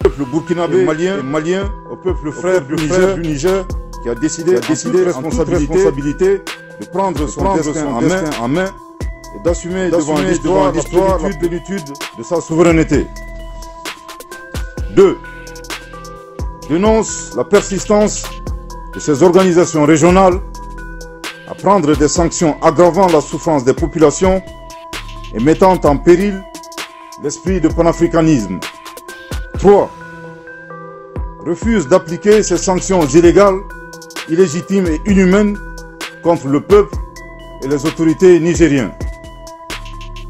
peuple burkinabé et malien, au peuple frère du Niger, qui a décidé responsabilité de prendre son destin en main et d'assumer devant l'histoire la plénitude de sa souveraineté. 2. Dénonce la persistance de ces organisations régionales à prendre des sanctions aggravant la souffrance des populations et mettant en péril l'esprit de panafricanisme. 3. Refuse d'appliquer ces sanctions illégales, illégitimes et inhumaines contre le peuple et les autorités nigériennes.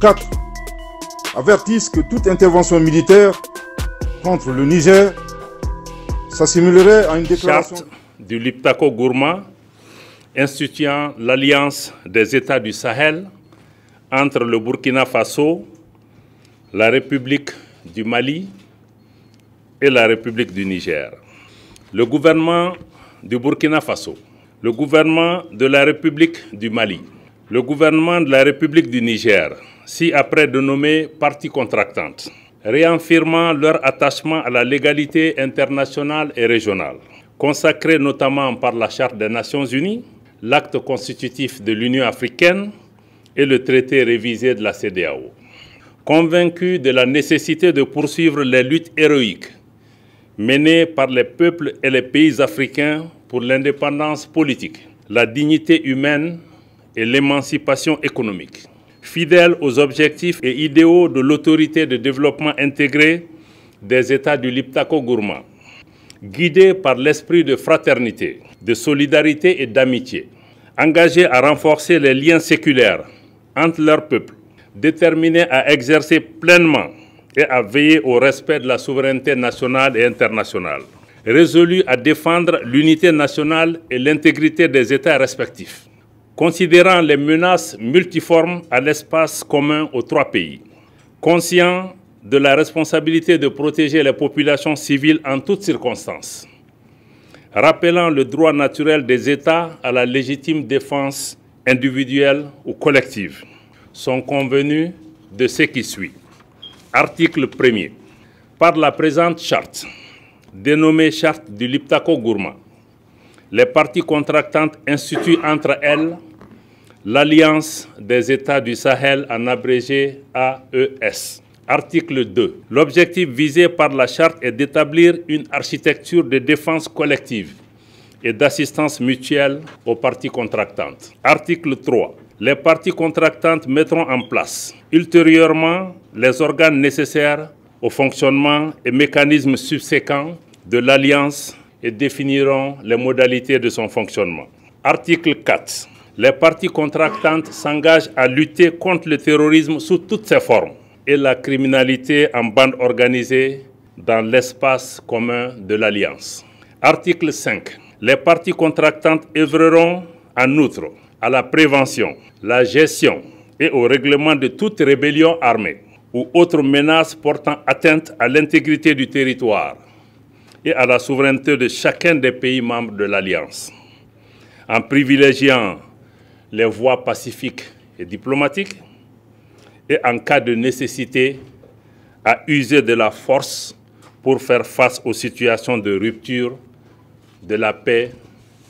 4. Avertissent que toute intervention militaire contre le Niger s'assimilerait à une déclaration Charte du Liptako Gourma instituant l'alliance des États du Sahel entre le Burkina Faso, la République du Mali et la République du Niger. Le gouvernement du Burkina Faso, le gouvernement de la République du Mali, le gouvernement de la République du Niger, ci-après dénommés parties contractantes, réaffirmant leur attachement à la légalité internationale et régionale, consacrée notamment par la Charte des Nations Unies, l'acte constitutif de l'Union africaine et le traité révisé de la CEDEAO. Convaincus de la nécessité de poursuivre les luttes héroïques menées par les peuples et les pays africains pour l'indépendance politique, la dignité humaine et l'émancipation économique, fidèles aux objectifs et idéaux de l'autorité de développement intégré des États du Liptako Gourma, guidés par l'esprit de fraternité, de solidarité et d'amitié, engagés à renforcer les liens séculaires entre leurs peuples, déterminés à exercer pleinement et à veiller au respect de la souveraineté nationale et internationale, résolus à défendre l'unité nationale et l'intégrité des États respectifs, considérant les menaces multiformes à l'espace commun aux trois pays, conscients de la responsabilité de protéger les populations civiles en toutes circonstances, rappelant le droit naturel des États à la légitime défense individuelle ou collective, sont convenus de ce qui suit. Article 1er. Par la présente charte, dénommée Charte du Liptako Gourma, les parties contractantes instituent entre elles l'Alliance des États du Sahel, en abrégé AES. Article 2. L'objectif visé par la charte est d'établir une architecture de défense collective et d'assistance mutuelle aux parties contractantes. Article 3. Les parties contractantes mettront en place ultérieurement les organes nécessaires au fonctionnement et mécanismes subséquents de l'Alliance et définiront les modalités de son fonctionnement. Article 4. Les parties contractantes s'engagent à lutter contre le terrorisme sous toutes ses formes et la criminalité en bande organisée dans l'espace commun de l'Alliance. Article 5. Les parties contractantes œuvreront en outre à la prévention, la gestion et au règlement de toute rébellion armée ou autre menace portant atteinte à l'intégrité du territoire et à la souveraineté de chacun des pays membres de l'Alliance, en privilégiant les voies pacifiques et diplomatiques et en cas de nécessité à user de la force pour faire face aux situations de rupture de la paix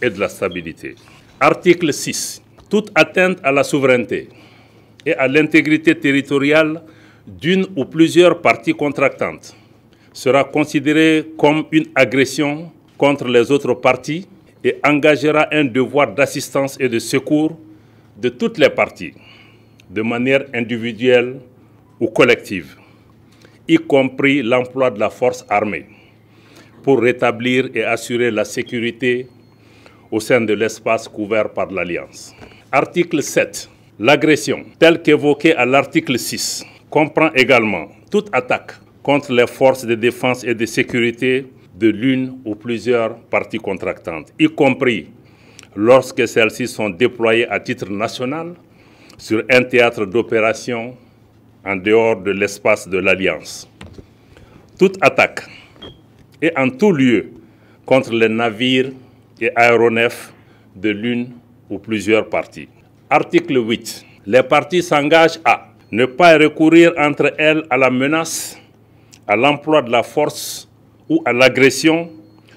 et de la stabilité. Article 6. Toute atteinte à la souveraineté et à l'intégrité territoriale d'une ou plusieurs parties contractantes sera considérée comme une agression contre les autres parties et engagera un devoir d'assistance et de secours de toutes les parties, de manière individuelle ou collective, y compris l'emploi de la force armée, pour rétablir et assurer la sécurité au sein de l'espace couvert par l'Alliance. Article 7. L'agression, telle qu'évoquée à l'article 6, comprend également toute attaque contre les forces de défense et de sécurité de l'une ou plusieurs parties contractantes, y compris lorsque celles-ci sont déployées à titre national sur un théâtre d'opération en dehors de l'espace de l'Alliance. Toute attaque et en tout lieu contre les navires et aéronefs de l'une ou plusieurs parties. Article 8. Les parties s'engagent à ne pas recourir entre elles à la menace, à l'emploi de la force ou à l'agression,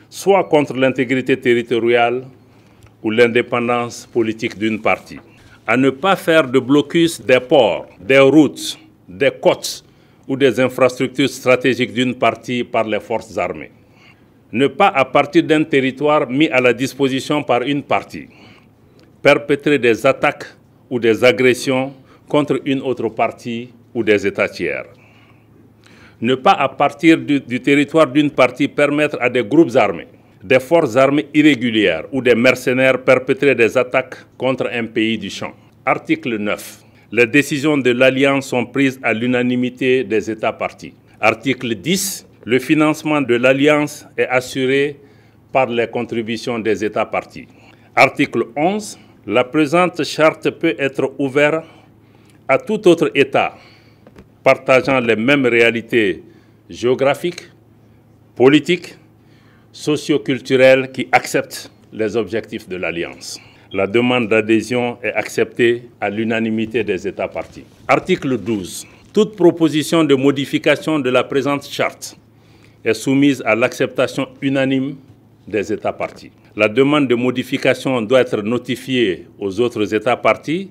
soit contre l'intégrité territoriale ou l'indépendance politique d'une partie. À ne pas faire de blocus des ports, des routes, des côtes ou des infrastructures stratégiques d'une partie par les forces armées. Ne pas, à partir d'un territoire mis à la disposition par une partie, perpétrer des attaques ou des agressions contre une autre partie ou des États tiers. Ne pas, à partir du territoire d'une partie, permettre à des groupes armés, des forces armées irrégulières ou des mercenaires perpétrer des attaques contre un pays du champ. Article 9. Les décisions de l'Alliance sont prises à l'unanimité des États parties. Article 10. Le financement de l'Alliance est assuré par les contributions des États parties. Article 11. La présente charte peut être ouverte à tout autre État partageant les mêmes réalités géographiques, politiques, socio-culturelles qui acceptent les objectifs de l'Alliance. La demande d'adhésion est acceptée à l'unanimité des États parties. Article 12. Toute proposition de modification de la présente charte est soumise à l'acceptation unanime des États parties. La demande de modification doit être notifiée aux autres États parties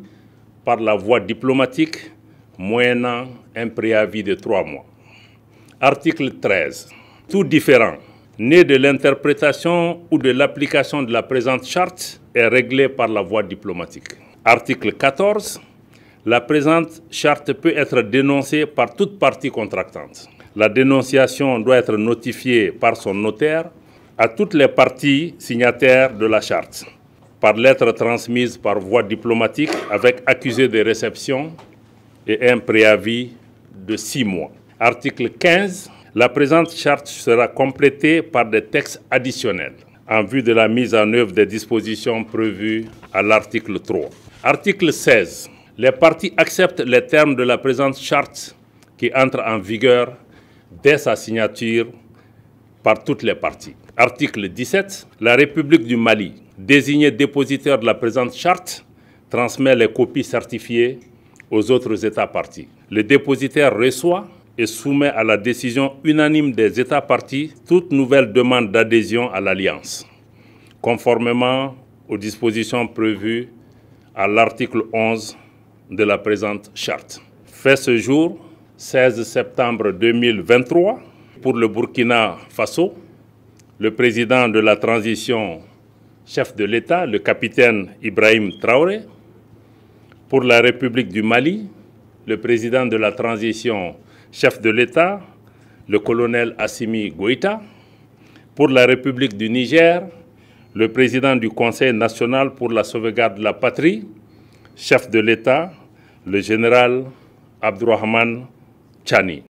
par la voie diplomatique, moyennant un préavis de 3 mois. Article 13. Tout différend né de l'interprétation ou de l'application de la présente charte est réglé par la voie diplomatique. Article 14. La présente charte peut être dénoncée par toute partie contractante. La dénonciation doit être notifiée par son notaire à toutes les parties signataires de la charte, par lettre transmise par voie diplomatique avec accusé de réception et un préavis de 6 mois. Article 15. La présente charte sera complétée par des textes additionnels en vue de la mise en œuvre des dispositions prévues à l'article 3. Article 16. Les parties acceptent les termes de la présente charte qui entre en vigueur dès sa signature par toutes les parties. Article 17. La République du Mali, désignée dépositaire de la présente charte, transmet les copies certifiées aux autres États parties. Le dépositaire reçoit et soumet à la décision unanime des États parties toute nouvelle demande d'adhésion à l'Alliance, conformément aux dispositions prévues à l'article 11 de la présente charte. Fait ce jour, 16 septembre 2023, pour le Burkina Faso, le président de la transition, chef de l'État, le capitaine Ibrahim Traoré. Pour la République du Mali, le président de la transition, chef de l'État, le colonel Assimi Goïta. Pour la République du Niger, le président du Conseil national pour la sauvegarde de la patrie, chef de l'État, le général Abdourahmane Tchani.